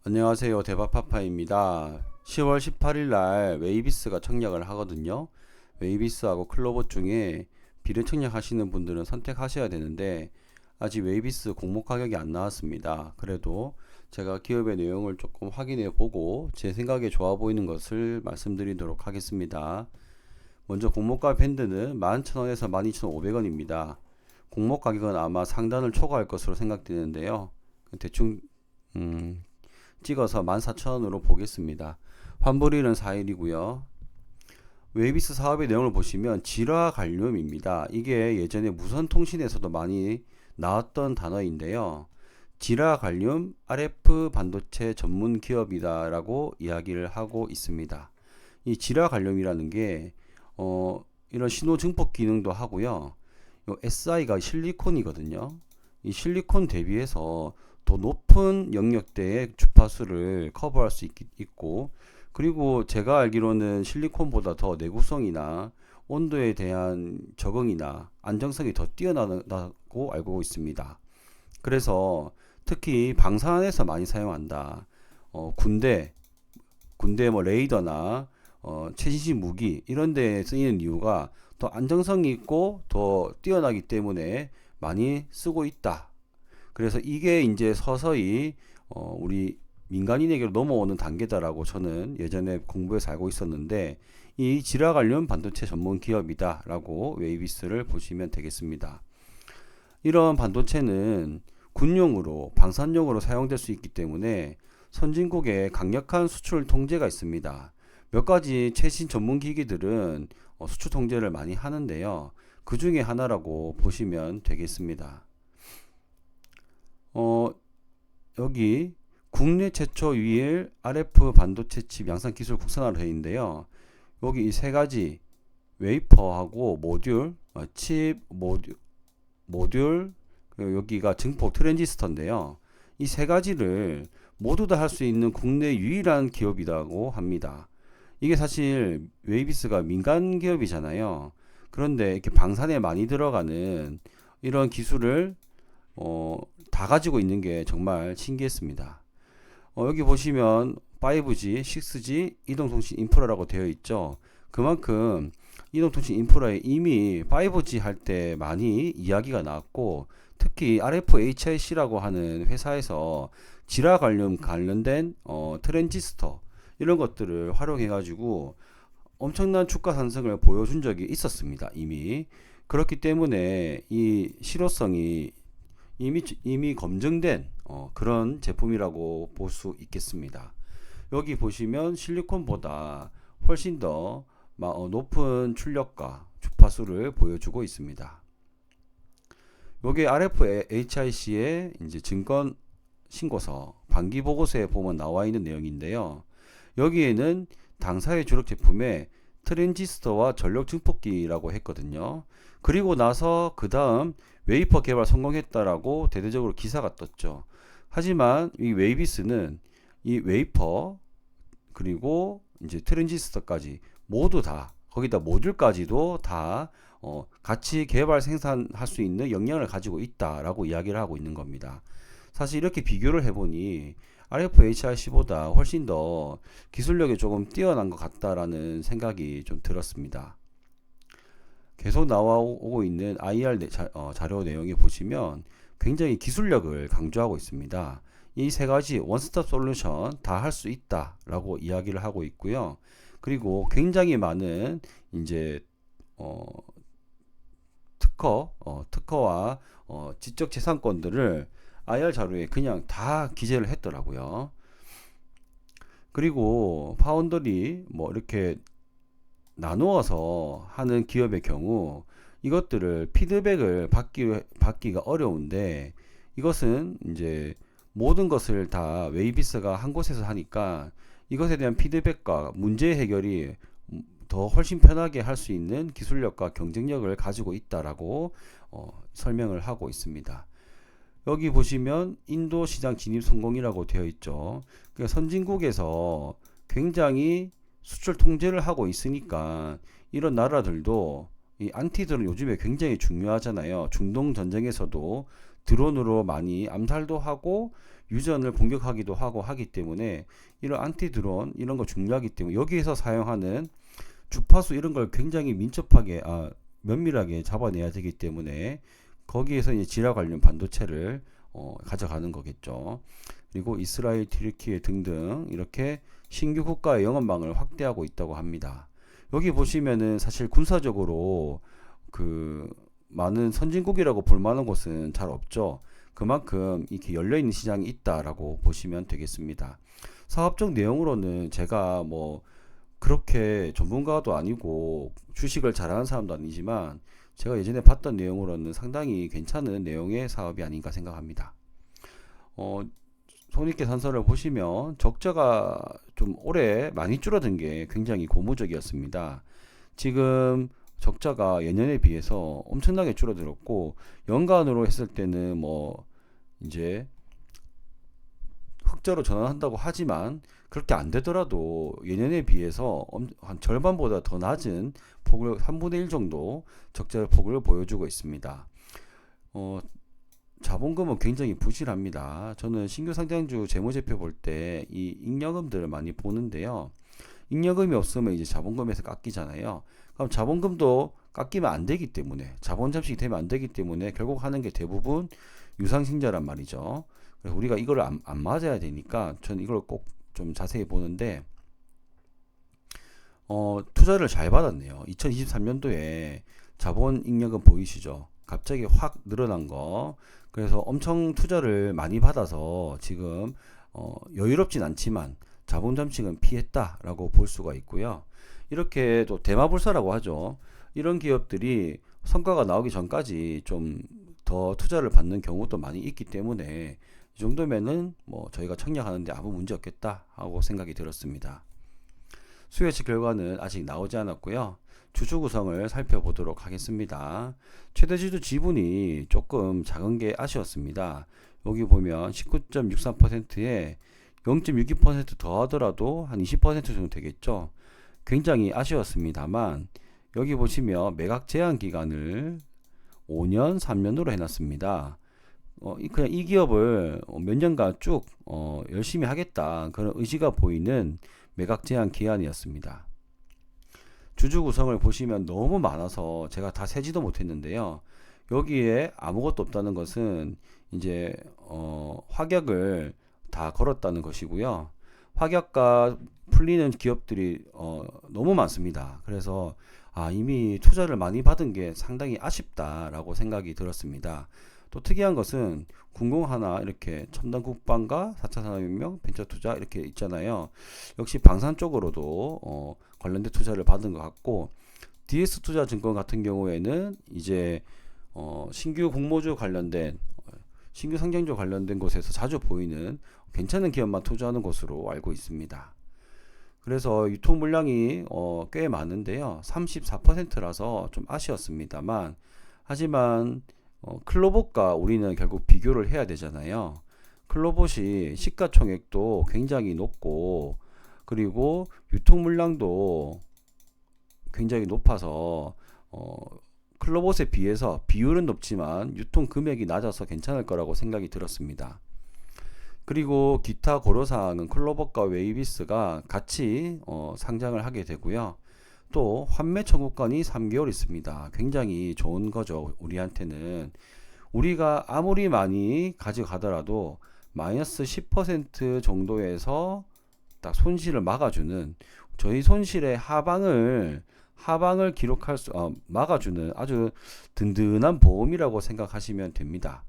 안녕하세요. 대박파파입니다. 10월 18일 날 웨이비스가 청약을 하거든요. 웨이비스하고 클로버 중에 비례 청약하시는 분들은 선택하셔야 되는데 아직 웨이비스 공모 가격이 안 나왔습니다. 그래도 제가 기업의 내용을 조금 확인해 보고 제 생각에 좋아 보이는 것을 말씀드리도록 하겠습니다. 먼저 공모가 밴드는 11,000원에서 12,500원입니다. 공모 가격은 아마 상단을 초과할 것으로 생각되는데요. 대충 찍어서 14,000원으로 보겠습니다. 환불일은 4일이고요. 웨이비스 사업의 내용을 보시면 질화 관륨입니다. 이게 예전에 무선통신에서도 많이 나왔던 단어인데요. 질화 관륨 RF 반도체 전문 기업이다라고 이야기를 하고 있습니다. 이 질화 관륨이라는 게 이런 신호 증폭 기능도 하고요. 요 SI가 실리콘이거든요. 이 실리콘 대비해서 더 높은 영역대의 주파수를 커버할 수 있고, 그리고 제가 알기로는 실리콘보다 더 내구성이나 온도에 대한 적응이나 안정성이 더 뛰어나다고 알고 있습니다. 그래서 특히 방산에서 많이 사용한다. 군대 뭐 레이더나 최신식 무기 이런 데에 쓰이는 이유가 더 안정성이 있고 더 뛰어나기 때문에 많이 쓰고 있다. 그래서 이게 이제 서서히 우리 민간인에게로 넘어오는 단계다라고 저는 예전에 공부해서 알고 있었는데, 이 질화 관련 반도체 전문 기업이다라고 웨이비스를 보시면 되겠습니다. 이런 반도체는 군용으로 방산용으로 사용될 수 있기 때문에 선진국에 강력한 수출 통제가 있습니다. 몇 가지 최신 전문 기기들은 수출 통제를 많이 하는데요. 그 중에 하나라고 보시면 되겠습니다. 어, 여기 국내 최초 유일 RF 반도체 칩 양산 기술 국산화로 되어 있는데요. 여기 이 세 가지 웨이퍼하고 모듈, 칩 모듈, 그리고 여기가 증폭 트랜지스터인데요. 이 세 가지를 모두 다 할 수 있는 국내 유일한 기업이라고 합니다. 이게 사실 웨이비스가 민간 기업이잖아요. 그런데 이렇게 방산에 많이 들어가는 이런 기술을 어, 다 가지고 있는 게 정말 신기했습니다. 여기 보시면 5G, 6G 이동통신 인프라라고 되어 있죠. 그만큼 이동통신 인프라에 이미 5G 할 때 많이 이야기가 나왔고, 특히 RFHIC라고 하는 회사에서 질화 관련된 트랜지스터 이런 것들을 활용해 가지고 엄청난 주가 상승을 보여준 적이 있었습니다. 이미 그렇기 때문에 이 실효성이 이미 검증된 그런 제품이라고 볼 수 있겠습니다. 여기 보시면 실리콘보다 훨씬 더 높은 출력과 주파수를 보여주고 있습니다. 요게 RFHIC의 이제 증권 신고서 반기 보고서에 보면 나와 있는 내용인데요. 여기에는 당사의 주력 제품에 트랜지스터와 전력 증폭기라고 했거든요. 그리고 나서 그 다음 웨이퍼 개발 성공했다라고 대대적으로 기사가 떴죠. 하지만 이 웨이비스는 이 웨이퍼 그리고 이제 트랜지스터까지 모두 다, 거기다 모듈까지도 다 같이 개발 생산할 수 있는 역량을 가지고 있다라고 이야기를 하고 있는 겁니다. 사실 이렇게 비교를 해보니 RFHIC보다 훨씬 더 기술력이 조금 뛰어난 것 같다라는 생각이 좀 들었습니다. 계속 나와오고 있는 IR 자료 내용에 보시면 굉장히 기술력을 강조하고 있습니다. 이 세 가지 원스톱 솔루션 다 할 수 있다라고 이야기를 하고 있고요. 그리고 굉장히 많은 이제 어, 특허와 지적재산권들을 IR 자료에 그냥 다 기재를 했더라고요. 그리고 파운더리 뭐 이렇게 나누어서 하는 기업의 경우 이것들을 피드백을 받기가 어려운데, 이것은 이제 모든 것을 다 웨이비스가 한 곳에서 하니까 이것에 대한 피드백과 문제 해결이 더 훨씬 편하게 할 수 있는 기술력과 경쟁력을 가지고 있다라고 설명을 하고 있습니다. 여기 보시면 인도 시장 진입 성공이라고 되어 있죠. 그러니까 선진국에서 굉장히 수출 통제를 하고 있으니까 이런 나라들도 이 안티들은 요즘에 굉장히 중요하잖아요. 중동 전쟁에서도 드론으로 많이 암살도 하고 유전을 공격하기도 하고 하기 때문에 이런 안티 드론 이런 거 중요하기 때문에 여기에서 사용하는 주파수 이런 걸 굉장히 민첩하게 면밀하게 잡아내야 되기 때문에 거기에서 이제 지라 관련 반도체를 가져가는 거겠죠. 그리고 이스라엘, 튀르키예 등등 이렇게 신규 국가의 영업망을 확대하고 있다고 합니다. 여기 보시면은 사실 군사적으로 그 많은 선진국이라고 볼 만한 곳은 잘 없죠. 그만큼 이렇게 열려있는 시장이 있다라고 보시면 되겠습니다. 사업적 내용으로는 제가 뭐 그렇게 전문가도 아니고 주식을 잘하는 사람도 아니지만 제가 예전에 봤던 내용으로는 상당히 괜찮은 내용의 사업이 아닌가 생각합니다. 손익계산서를 보시면 적자가 좀 올해 많이 줄어든 게 굉장히 고무적이었습니다. 지금 적자가 예년에 비해서 엄청나게 줄어들었고 연간으로 했을 때는 뭐 이제 흑자로 전환한다고 하지만 그렇게 안 되더라도 예년에 비해서 한 절반보다 더 낮은 폭을 3분의 1 정도 적자 폭을 보여주고 있습니다. 자본금은 굉장히 부실합니다. 저는 신규 상장주 재무제표 볼 때 이 잉여금들을 많이 보는데요. 잉여금이 없으면 이제 자본금에서 깎이잖아요. 그럼 자본금도 깎이면 안 되기 때문에 자본 잠식이 되면 안 되기 때문에 결국 하는 게 대부분 유상증자란 말이죠. 그래서 우리가 이걸 안 맞아야 되니까 저는 이걸 꼭 좀 자세히 보는데 투자를 잘 받았네요. 2023년도에 자본 잉여금 보이시죠? 갑자기 확 늘어난 거. 그래서 엄청 투자를 많이 받아서 지금 여유롭진 않지만 자본 잠식은 피했다라고 볼 수가 있고요. 이렇게 또 대마불사라고 하죠. 이런 기업들이 성과가 나오기 전까지 좀 더 투자를 받는 경우도 많이 있기 때문에 이 정도면은 뭐 저희가 청약하는데 아무 문제 없겠다 하고 생각이 들었습니다. 수요치 결과는 아직 나오지 않았고요. 주주 구성을 살펴보도록 하겠습니다. 최대주주 지분이 조금 작은 게 아쉬웠습니다. 여기 보면 19.63%에 0.62% 더하더라도 한 20% 정도 되겠죠. 굉장히 아쉬웠습니다만 여기 보시면 매각 제한 기간을 5년, 3년으로 해놨습니다. 그냥 이 기업을 몇 년간 쭉 열심히 하겠다 그런 의지가 보이는 매각 제한 기한이었습니다. 주주 구성을 보시면 너무 많아서 제가 다 세지도 못했는데요. 여기에 아무것도 없다는 것은 이제 확약을 다 걸었다는 것이고요. 확약가 풀리는 기업들이 너무 많습니다. 그래서 이미 투자를 많이 받은 게 상당히 아쉽다라고 생각이 들었습니다. 또 특이한 것은 군공 하나 이렇게 첨단 국방과 4차 산업혁명 벤처투자 이렇게 있잖아요. 역시 방산 쪽으로도 관련된 투자를 받은 것 같고 DS투자증권 같은 경우에는 이제 신규 공모주 관련된 신규 상장주 관련된 곳에서 자주 보이는 괜찮은 기업만 투자하는 것으로 알고 있습니다. 그래서 유통 물량이 꽤 많은데요. 34%라서 좀 아쉬웠습니다만 하지만 클로봇과 우리는 결국 비교를 해야 되잖아요. 클로봇이 시가총액도 굉장히 높고 그리고 유통 물량도 굉장히 높아서 클로봇에 비해서 비율은 높지만 유통 금액이 낮아서 괜찮을 거라고 생각이 들었습니다. 그리고 기타 고려사항은 클로봇과 웨이비스가 같이 상장을 하게 되고요. 또 환매 청구권이 3개월 있습니다. 굉장히 좋은 거죠. 우리한테는 우리가 아무리 많이 가져가더라도 마이너스 10% 정도에서 딱 손실을 막아주는 저희 손실의 하방을 기록할 수 막아주는 아주 든든한 보험이라고 생각하시면 됩니다.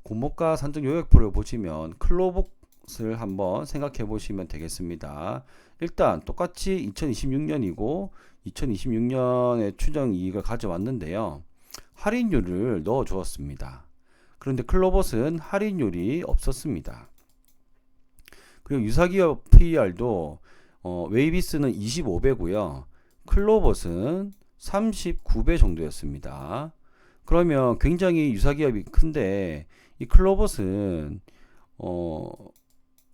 공모가 산정 요약표를 보시면 클로봇을 한번 생각해 보시면 되겠습니다. 일단 똑같이 2026년이고 2026년에 추정 이익을 가져왔는데요. 할인율을 넣어 주었습니다. 그런데 클로봇은 할인율이 없었습니다. 그리고 유사기업 PER도 웨이비스는 25배고요. 클로봇은 39배 정도였습니다. 그러면 굉장히 유사기업이 큰데 이 클로봇은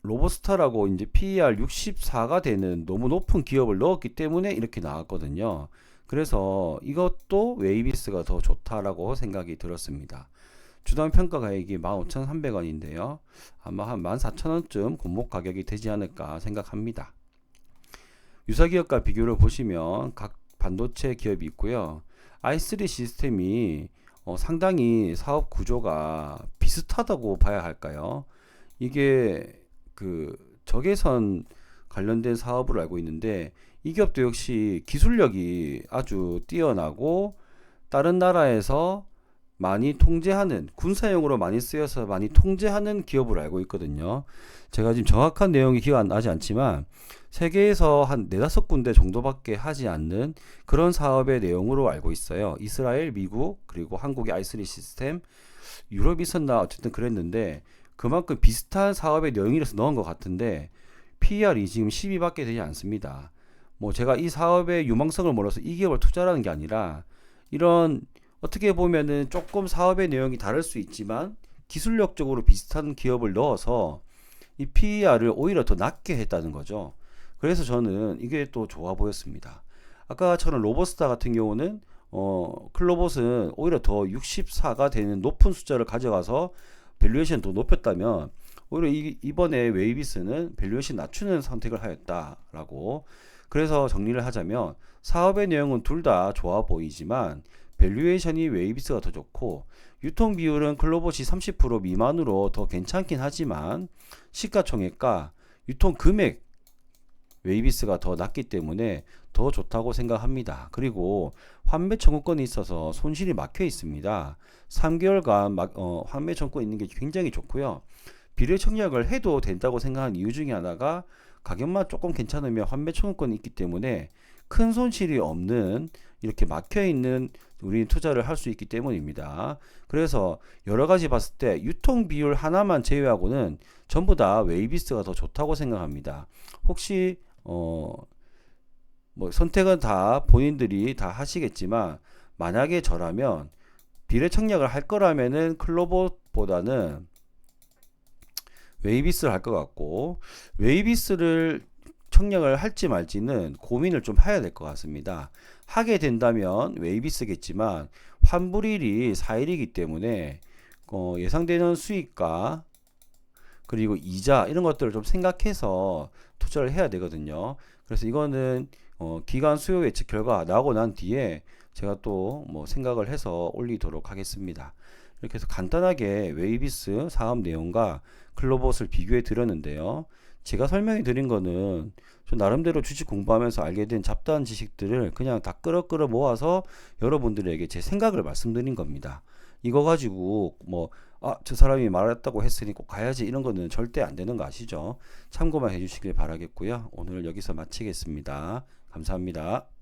로보스타라고 이제 PER 64가 되는 너무 높은 기업을 넣었기 때문에 이렇게 나왔거든요. 그래서 이것도 웨이비스가 더 좋다라고 생각이 들었습니다. 주당 평가 가격이 15,300원인데요. 아마 한 14,000원쯤 공모 가격이 되지 않을까 생각합니다. 유사 기업과 비교를 보시면 각 반도체 기업이 있고요. i3 시스템이 상당히 사업 구조가 비슷하다고 봐야 할까요? 이게 그 적외선 관련된 사업으로 알고 있는데 이 기업도 역시 기술력이 아주 뛰어나고 다른 나라에서 많이 통제하는 군사용으로 많이 쓰여서 많이 통제하는 기업으로 알고 있거든요. 제가 지금 정확한 내용이 기억 안 나지 않지만 세계에서 한 4-5군데 정도밖에 하지 않는 그런 사업의 내용으로 알고 있어요. 이스라엘, 미국, 그리고 한국의 i3 시스템, 유럽이 있었나 어쨌든 그랬는데 그만큼 비슷한 사업의 내용이라서 넣은 것 같은데 PER이 지금 10위밖에 되지 않습니다. 뭐 제가 이 사업의 유망성을 몰라서 이 기업을 투자라는 게 아니라 이런 어떻게 보면은 조금 사업의 내용이 다를 수 있지만 기술력적으로 비슷한 기업을 넣어서 이 PER을 오히려 더 낮게 했다는 거죠. 그래서 저는 이게 또 좋아 보였습니다. 아까처럼 로버스타 같은 경우는 클로봇은 오히려 더 64가 되는 높은 숫자를 가져가서 밸류에이션 더 높였다면 오히려 이번에 웨이비스는 밸류에이션 낮추는 선택을 하였다라고. 그래서 정리를 하자면 사업의 내용은 둘 다 좋아 보이지만 밸류에이션이 웨이비스가 더 좋고 유통 비율은 클로봇이 30% 미만으로 더 괜찮긴 하지만 시가총액과 유통 금액 웨이비스가 더 낮기 때문에 더 좋다고 생각합니다. 그리고 환매 청구권이 있어서 손실이 막혀 있습니다. 3개월간 환매 청구권 있는 게 굉장히 좋고요. 비례 청약을 해도 된다고 생각하는 이유 중에 하나가 가격만 조금 괜찮으면 환매 청구권이 있기 때문에 큰 손실이 없는 이렇게 막혀 있는 우리 투자를 할 수 있기 때문입니다. 그래서 여러 가지 봤을 때 유통 비율 하나만 제외하고는 전부 다 웨이비스가 더 좋다고 생각합니다. 혹시 뭐 선택은 다 본인들이 다 하시겠지만 만약에 저라면 비례 청약을 할 거라면은 클로봇보다는 웨이비스를 할 것 같고 웨이비스를 청약을 할지 말지는 고민을 좀 해야 될 것 같습니다. 하게 된다면 웨이비스겠지만 환불일이 4일이기 때문에 예상되는 수익과 그리고 이자 이런 것들을 좀 생각해서 투자를 해야 되거든요. 그래서 이거는 기관 수요 예측 결과 나오고 난 뒤에 제가 또 뭐 생각을 해서 올리도록 하겠습니다. 이렇게 해서 간단하게 웨이비스 사업 내용과 클로봇을 비교해 드렸는데요. 제가 설명해 드린 거는 저 나름대로 주식 공부하면서 알게 된 잡다한 지식들을 그냥 다 끌어 모아서 여러분들에게 제 생각을 말씀드린 겁니다. 이거 가지고 뭐 저 사람이 말했다고 했으니 꼭 가야지 이런 거는 절대 안 되는 거 아시죠? 참고만 해주시길 바라겠고요. 오늘 여기서 마치겠습니다. 감사합니다.